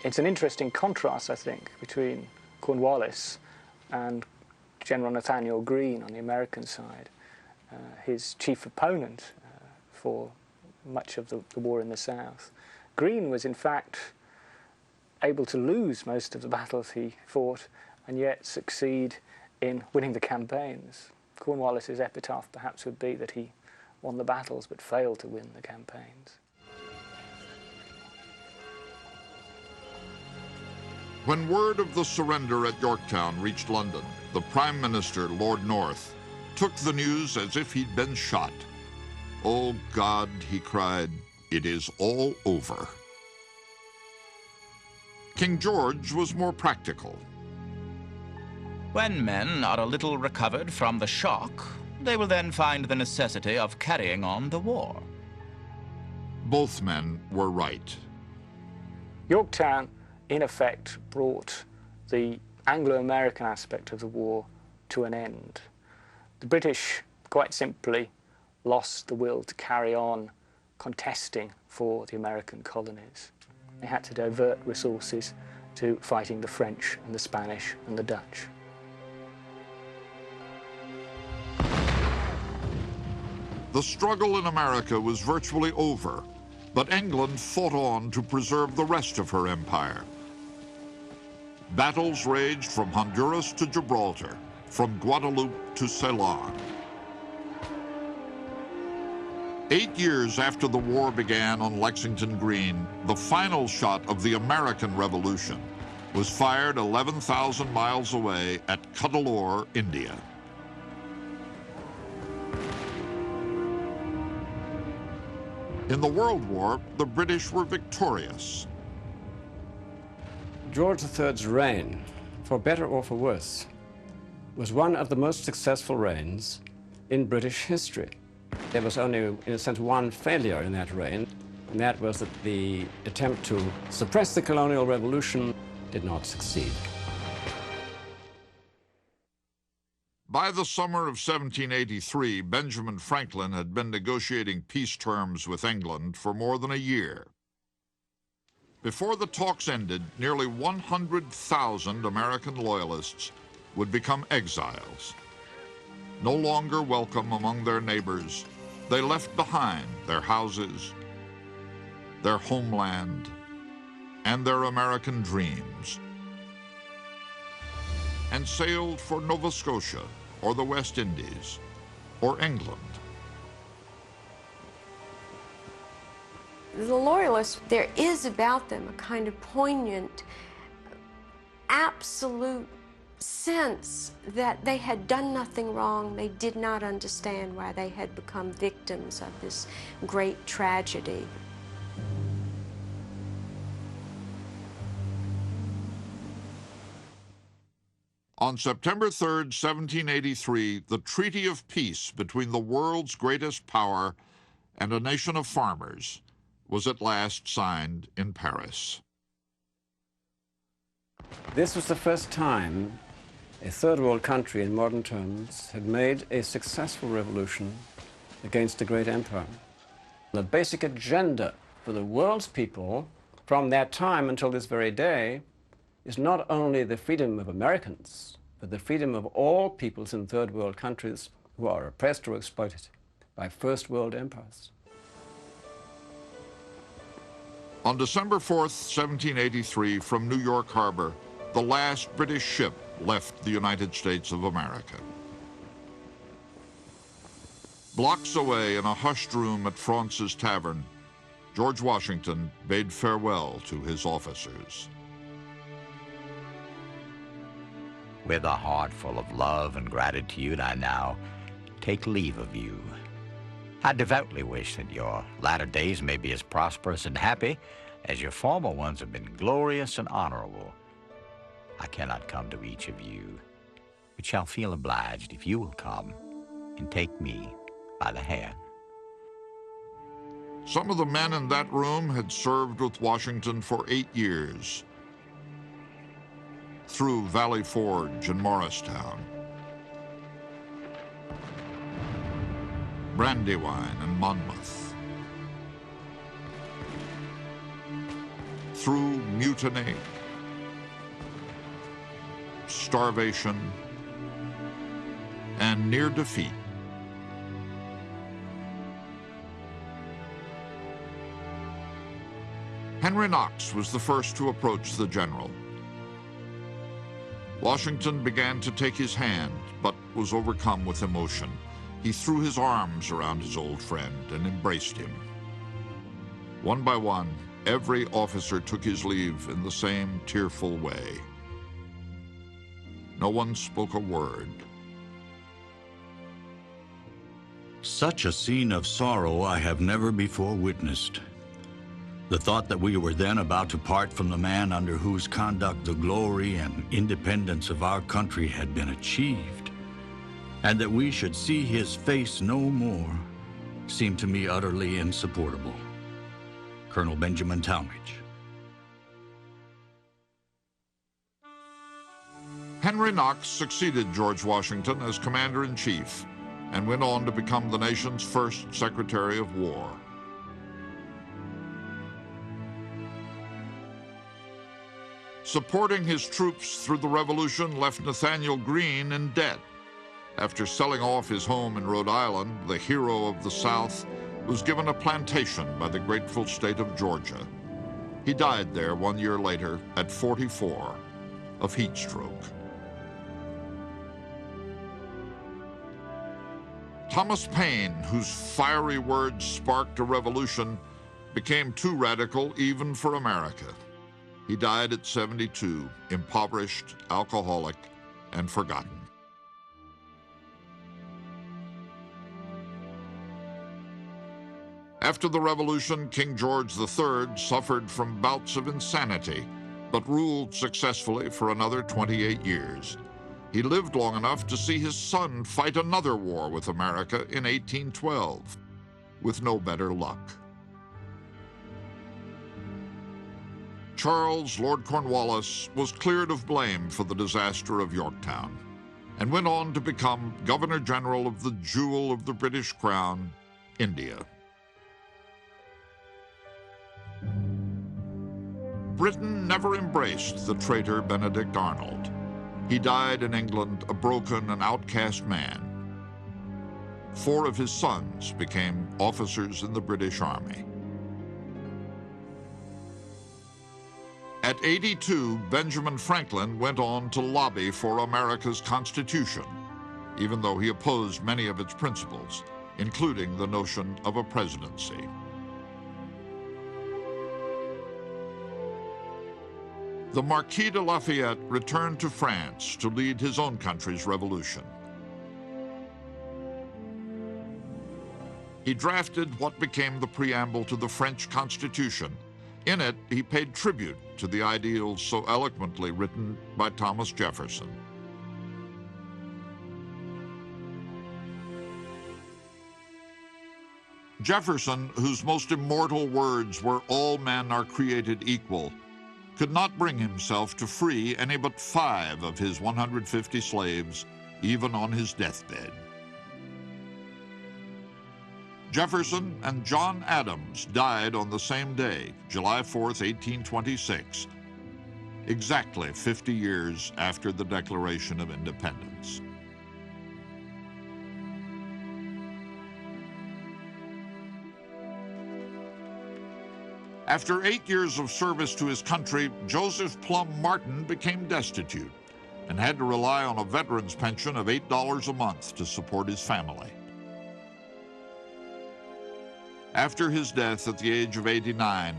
It's an interesting contrast, I think, between Cornwallis and General Nathanael Greene on the American side, his chief opponent for much of the war in the South. Greene was, in fact, able to lose most of the battles he fought and yet succeed in winning the campaigns. Cornwallis's epitaph perhaps would be that he won the battles but failed to win the campaigns. When word of the surrender at Yorktown reached London, the Prime Minister, Lord North, took the news as if he'd been shot. "Oh God," he cried, "it is all over." King George was more practical. When men are a little recovered from the shock, they will then find the necessity of carrying on the war. Both men were right. Yorktown, in effect, brought the Anglo-American aspect of the war to an end. The British, quite simply, lost the will to carry on contesting for the American colonies. They had to divert resources to fighting the French and the Spanish and the Dutch. The struggle in America was virtually over, but England fought on to preserve the rest of her empire. Battles raged from Honduras to Gibraltar, from Guadeloupe to Ceylon. 8 years after the war began on Lexington Green, the final shot of the American Revolution was fired 11,000 miles away at Cuddalore, India. In the World War, the British were victorious. George III's reign, for better or for worse, was one of the most successful reigns in British history. There was only, in a sense, one failure in that reign, and that was that the attempt to suppress the colonial revolution did not succeed. By the summer of 1783, Benjamin Franklin had been negotiating peace terms with England for more than a year. Before the talks ended, nearly 100,000 American loyalists would become exiles. No longer welcome among their neighbors, they left behind their houses, their homeland, and their American dreams, and sailed for Nova Scotia, or the West Indies, or England. The Loyalists, there is about them a kind of poignant, absolute sense that they had done nothing wrong. They did not understand why they had become victims of this great tragedy. On September 3rd, 1783, the Treaty of Peace between the world's greatest power and a nation of farmers was at last signed in Paris. This was the first time a third world country in modern terms had made a successful revolution against a great empire. The basic agenda for the world's people from that time until this very day is not only the freedom of Americans, but the freedom of all peoples in third world countries who are oppressed or exploited by first world empires. On December 4th, 1783, from New York Harbor, the last British ship left the United States of America. Blocks away in a hushed room at Fraunce's Tavern, George Washington bade farewell to his officers. With a heart full of love and gratitude, I now take leave of you. I devoutly wish that your latter days may be as prosperous and happy as your former ones have been glorious and honorable. I cannot come to each of you, but shall feel obliged if you will come and take me by the hand. Some of the men in that room had served with Washington for 8 years, through Valley Forge and Morristown, Brandywine and Monmouth, through mutiny, starvation, and near defeat. Henry Knox was the first to approach the general. Washington began to take his hand, but was overcome with emotion. He threw his arms around his old friend and embraced him. One by one, every officer took his leave in the same tearful way. No one spoke a word. Such a scene of sorrow I have never before witnessed. The thought that we were then about to part from the man under whose conduct the glory and independence of our country had been achieved, and that we should see his face no more, seemed to me utterly insupportable. Colonel Benjamin Talmadge. Henry Knox succeeded George Washington as Commander-in-Chief and went on to become the nation's first Secretary of War. Supporting his troops through the Revolution left Nathaniel Greene in debt. After selling off his home in Rhode Island, the hero of the South was given a plantation by the grateful state of Georgia. He died there 1 year later at 44 of heat stroke. Thomas Paine, whose fiery words sparked a revolution, became too radical even for America. He died at 72, impoverished, alcoholic, and forgotten. After the Revolution, King George III suffered from bouts of insanity, but ruled successfully for another 28 years. He lived long enough to see his son fight another war with America in 1812, with no better luck. Charles, Lord Cornwallis, was cleared of blame for the disaster of Yorktown and went on to become Governor General of the jewel of the British Crown, India. Britain never embraced the traitor Benedict Arnold. He died in England a broken and outcast man. 4 of his sons became officers in the British Army. At 82, Benjamin Franklin went on to lobby for America's Constitution, even though he opposed many of its principles, including the notion of a presidency. The Marquis de Lafayette returned to France to lead his own country's revolution. He drafted what became the preamble to the French Constitution. In it, he paid tribute to the ideals so eloquently written by Thomas Jefferson. Jefferson, whose most immortal words were "all men are created equal," could not bring himself to free any but 5 of his 150 slaves, even on his deathbed. Jefferson and John Adams died on the same day, July 4th, 1826, exactly 50 years after the Declaration of Independence. After 8 years of service to his country, Joseph Plum Martin became destitute and had to rely on a veteran's pension of $8 a month to support his family. After his death at the age of 89,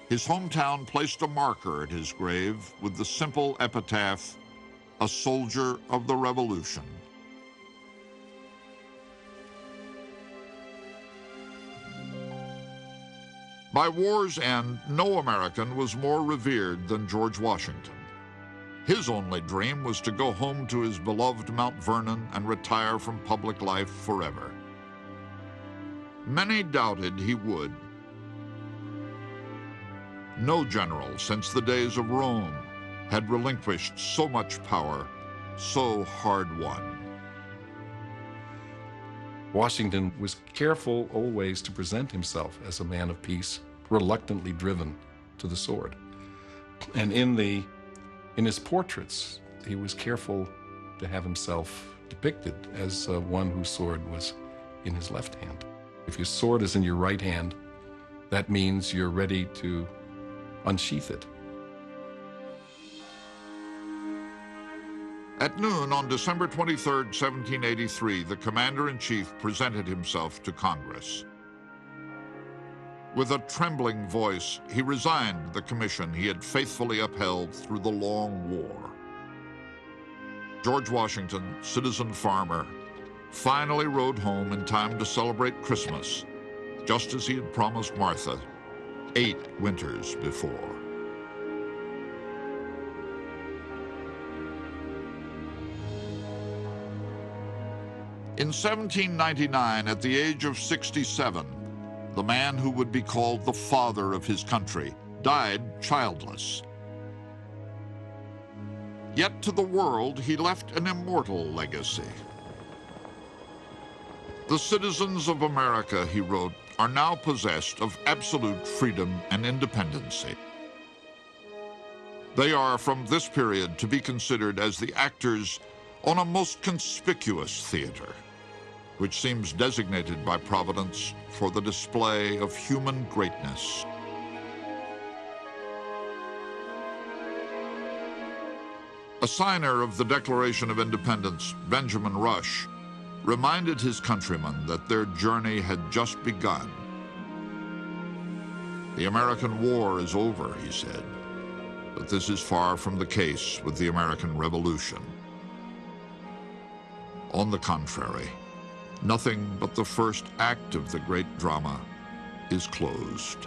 his hometown placed a marker at his grave with the simple epitaph, "A Soldier of the Revolution." By war's end, no American was more revered than George Washington. His only dream was to go home to his beloved Mount Vernon and retire from public life forever. Many doubted he would. No general since the days of Rome had relinquished so much power, so hard-won. Washington was careful always to present himself as a man of peace, reluctantly driven to the sword. And in his portraits, he was careful to have himself depicted as one whose sword was in his left hand. If your sword is in your right hand, that means you're ready to unsheath it. At noon on December 23, 1783, the commander-in-chief presented himself to Congress. With a trembling voice, he resigned the commission he had faithfully upheld through the long war. George Washington, citizen farmer, finally rode home in time to celebrate Christmas, just as he had promised Martha 8 winters before. In 1799, at the age of 67, the man who would be called the father of his country died childless. Yet to the world, he left an immortal legacy. The citizens of America, he wrote, are now possessed of absolute freedom and independency. They are, from this period, to be considered as the actors on a most conspicuous theater, which seems designated by Providence for the display of human greatness. A signer of the Declaration of Independence, Benjamin Rush, reminded his countrymen that their journey had just begun. The American War is over, he said, but this is far from the case with the American Revolution. On the contrary, nothing but the first act of the great drama is closed.